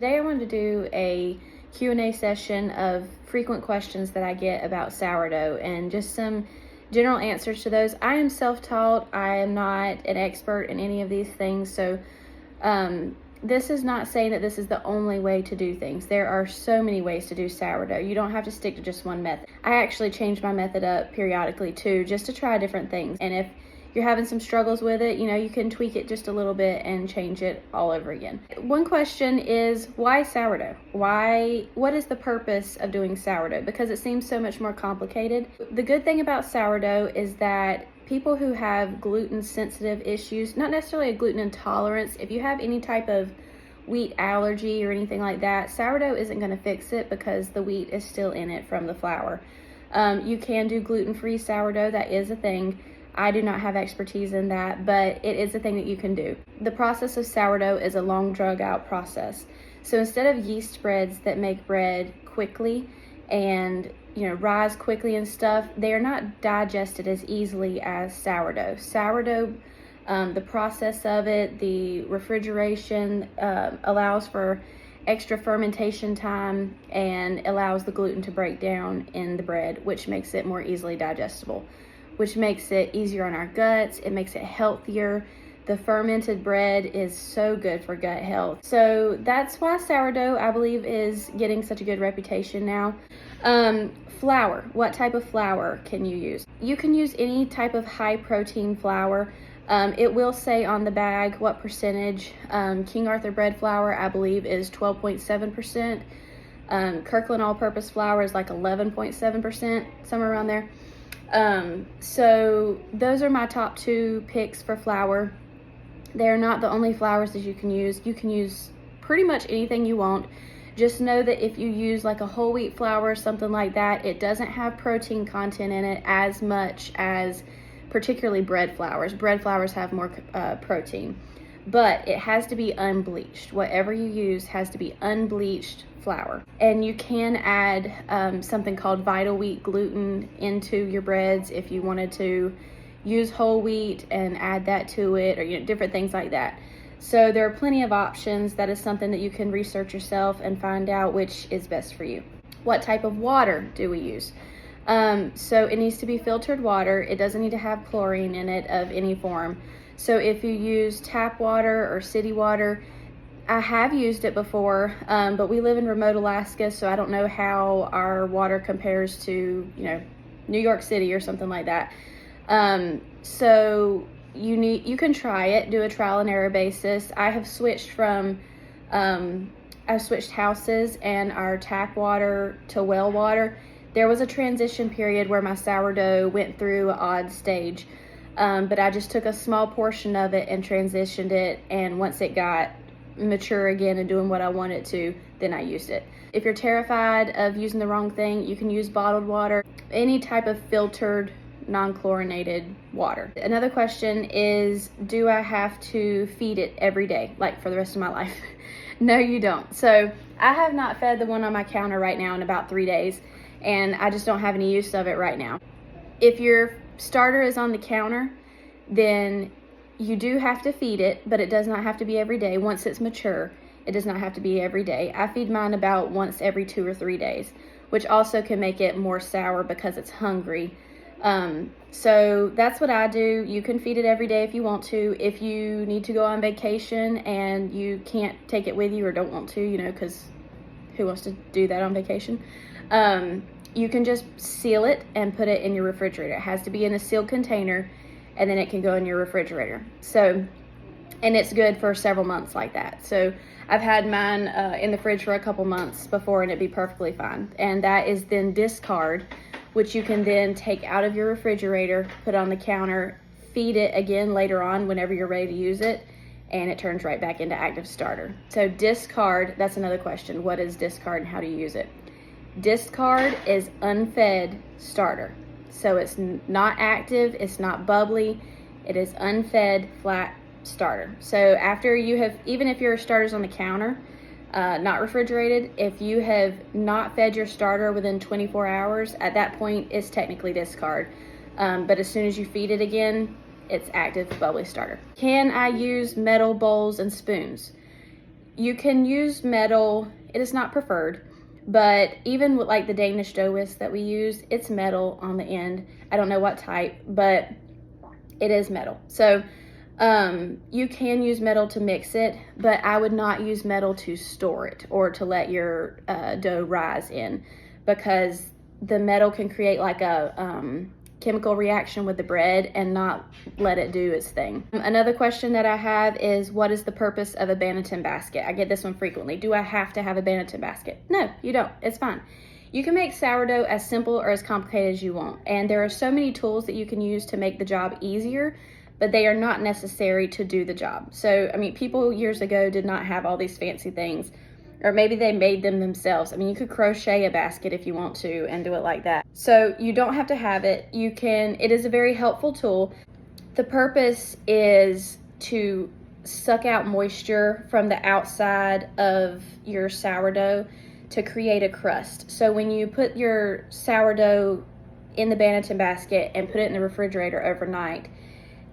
Today I wanted to do a Q&A session of frequent questions that I get about sourdough and just some general answers to those. I am self-taught. I am not an expert in any of these things, so this is not saying that this is the only way to do things. There are so many ways to do sourdough. You don't have to stick to just one method. I actually change my method up periodically too, just to try different things. And if you're having some struggles with it, you can tweak it just a little bit and change it all over again. One question is, why sourdough? What is the purpose of doing sourdough? Because it seems so much more complicated. The good thing about sourdough is that people who have gluten sensitive issues, not necessarily a gluten intolerance, if you have any type of wheat allergy or anything like that, sourdough isn't going to fix it because the wheat is still in it from the flour. You can do gluten-free sourdough. That is a thing. I do not have expertise in that, but it is a thing that you can do. The process of sourdough is a long drug out process. So instead of yeast spreads that make bread quickly and rise quickly and stuff, they are not digested as easily as sourdough. Sourdough, the process of it, the refrigeration allows for extra fermentation time and allows the gluten to break down in the bread, which makes it more easily digestible, which makes it easier on our guts. It makes it healthier. The fermented bread is so good for gut health. So that's why sourdough, I believe, is getting such a good reputation now. Flour. What type of flour can you use? You can use any type of high protein flour. It will say on the bag what percentage. King Arthur bread flour, I believe, is 12.7%. Kirkland all-purpose flour is like 11.7%, somewhere around there. So those are my top two picks for flour. They're not the only flours that you can use. You can use pretty much anything you want. Just know that if you use like a whole wheat flour or something like that, it doesn't have protein content in it as much as particularly bread flours. Bread flours have more protein, but it has to be unbleached. Whatever you use has to be unbleached flour. And you can add something called vital wheat gluten into your breads if you wanted to use whole wheat and add that to it, or different things like that. So there are plenty of options. That is something that you can research yourself and find out which is best for you. What type of water do we use? So it needs to be filtered water. It doesn't need to have chlorine in it of any form. So if you use tap water or city water, I have used it before, but we live in remote Alaska, so I don't know how our water compares to, New York City or something like that. So you can try it, do a trial and error basis. I have switched I've switched houses and our tap water to well water. There was a transition period where my sourdough went through an odd stage, but I just took a small portion of it and transitioned it, and once it got mature again and doing what I want it to, then I used it. If you're terrified of using the wrong thing, you can use bottled water, any type of filtered, non-chlorinated water. Another question is, do I have to feed it every day, like for the rest of my life? No, you don't. So I have not fed the one on my counter right now in about 3 days, and I just don't have any use of it right now. If your starter is on the counter, then you do have to feed it, but it does not have to be every day. Once it's mature, it does not have to be every day. I feed mine about once every 2 or 3 days, which also can make it more sour because it's hungry. So that's what I do. You can feed it every day if you want to. If you need to go on vacation and you can't take it with you or don't want to, because who wants to do that on vacation? You can just seal it and put it in your refrigerator. It has to be in a sealed container, and then it can go in your refrigerator. So, and it's good for several months like that. So I've had mine in the fridge for a couple months before, and it'd be perfectly fine. And that is then discard, which you can then take out of your refrigerator, put on the counter, feed it again later on whenever you're ready to use it, and it turns right back into active starter. So discard, that's another question. What is discard and how do you use it? Discard is unfed starter. So it's not active, it's not bubbly, it is unfed flat starter. So after you have, even if your starter's on the counter, not refrigerated, if you have not fed your starter within 24 hours, at that point it's technically discard. But as soon as you feed it again, it's active bubbly starter. Can I use metal bowls and spoons? You can use metal. It is not preferred, but even with like the Danish dough whisk that we use, it's metal on the end. I don't know what type, but it is metal. So you can use metal to mix it, but I would not use metal to store it or to let your dough rise in, because the metal can create like a chemical reaction with the bread and not let it do its thing. Another question that I have is, what is the purpose of a Banneton basket? I get this one frequently. Do I have to have a Banneton basket? No, you don't. It's fine. You can make sourdough as simple or as complicated as you want, and there are so many tools that you can use to make the job easier, but they are not necessary to do the job. So, I mean, people years ago did not have all these fancy things, or maybe they made them themselves. I mean, you could crochet a basket if you want to and do it like that. So you don't have to have it. You can, it is a very helpful tool. The purpose is to suck out moisture from the outside of your sourdough to create a crust. So when you put your sourdough in the Banneton basket and put it in the refrigerator overnight,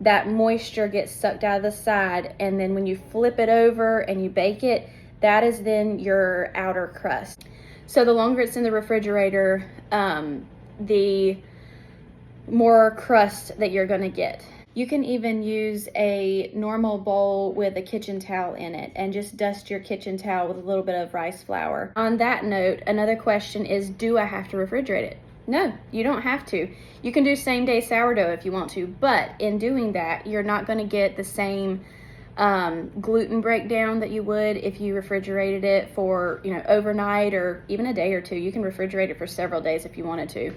that moisture gets sucked out of the side, and then when you flip it over and you bake it, that is then your outer crust. So the longer it's in the refrigerator, the more crust that you're gonna get. You can even use a normal bowl with a kitchen towel in it and just dust your kitchen towel with a little bit of rice flour. On that note, another question is, do I have to refrigerate it? No, you don't have to. You can do same day sourdough if you want to, but in doing that, you're not gonna get the same gluten breakdown that you would if you refrigerated it for, overnight or even a day or two. You can refrigerate it for several days if you wanted to.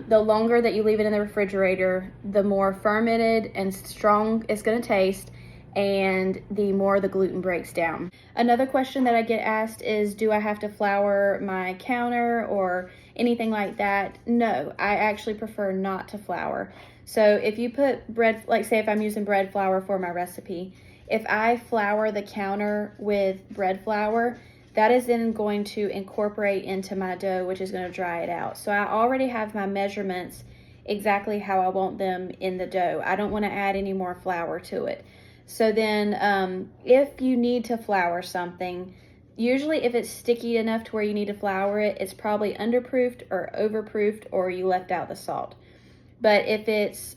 The longer that you leave it in the refrigerator, the more fermented and strong it's going to taste, and the more the gluten breaks down. Another question that I get asked is, do I have to flour my counter or anything like that? No, I actually prefer not to flour. So if you put bread, like say if I'm using bread flour for my recipe, if I flour the counter with bread flour, that is then going to incorporate into my dough, which is going to dry it out. So I already have my measurements exactly how I want them in the dough. I don't want to add any more flour to it. So then if you need to flour something, usually if it's sticky enough to where you need to flour it, it's probably underproofed or overproofed, or you left out the salt. But if it's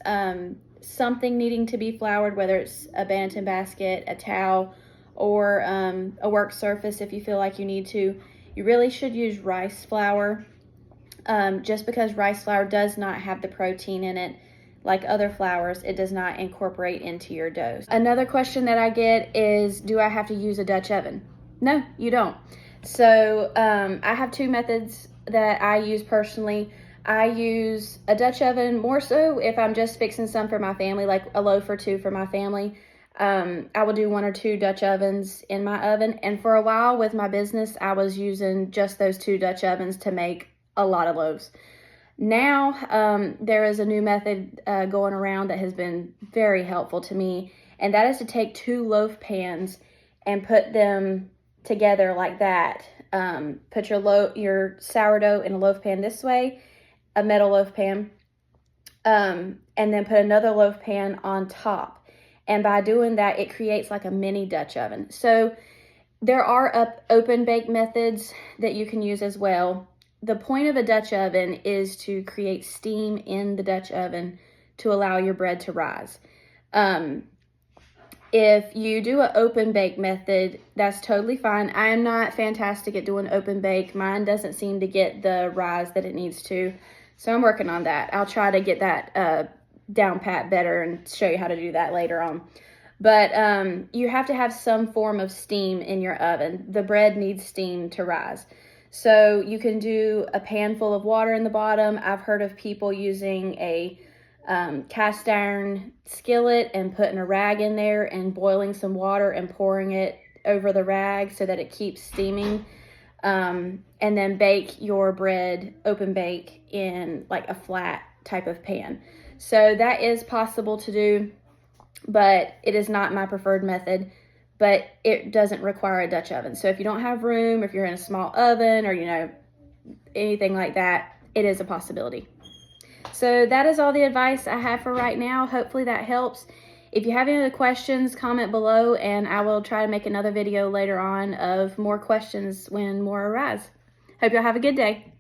something needing to be floured, whether it's a Banneton basket, a towel, or a work surface, if you feel like you need to, you really should use rice flour, just because rice flour does not have the protein in it like other flours. It does not incorporate into your dough. Another question that I get is, do I have to use a Dutch oven? No, you don't. So I have two methods that I use personally. I use a Dutch oven more so if I'm just fixing some for my family, like a loaf or two for my family. I will do 1 or 2 Dutch ovens in my oven. And for a while with my business, I was using just those 2 Dutch ovens to make a lot of loaves. Now, there is a new method going around that has been very helpful to me, and that is to take 2 loaf pans and put them together like that. Put your sourdough in a loaf pan this way, a metal loaf pan, and then put another loaf pan on top. And by doing that, it creates like a mini Dutch oven. So there are open bake methods that you can use as well. The point of a Dutch oven is to create steam in the Dutch oven to allow your bread to rise. If you do an open bake method, that's totally fine. I am not fantastic at doing open bake. Mine doesn't seem to get the rise that it needs to. So I'm working on that. I'll try to get that down pat better and show you how to do that later on. But you have to have some form of steam in your oven. The bread needs steam to rise. So you can do a pan full of water in the bottom. I've heard of people using a cast iron skillet and putting a rag in there and boiling some water and pouring it over the rag so that it keeps steaming. And then bake your bread, open bake, in like a flat type of pan. So that is possible to do, but it is not my preferred method. But it doesn't require a Dutch oven. So if you don't have room, if you're in a small oven or, anything like that, it is a possibility. So that is all the advice I have for right now. Hopefully that helps. If you have any other questions, comment below, and I will try to make another video later on of more questions when more arise. Hope y'all have a good day.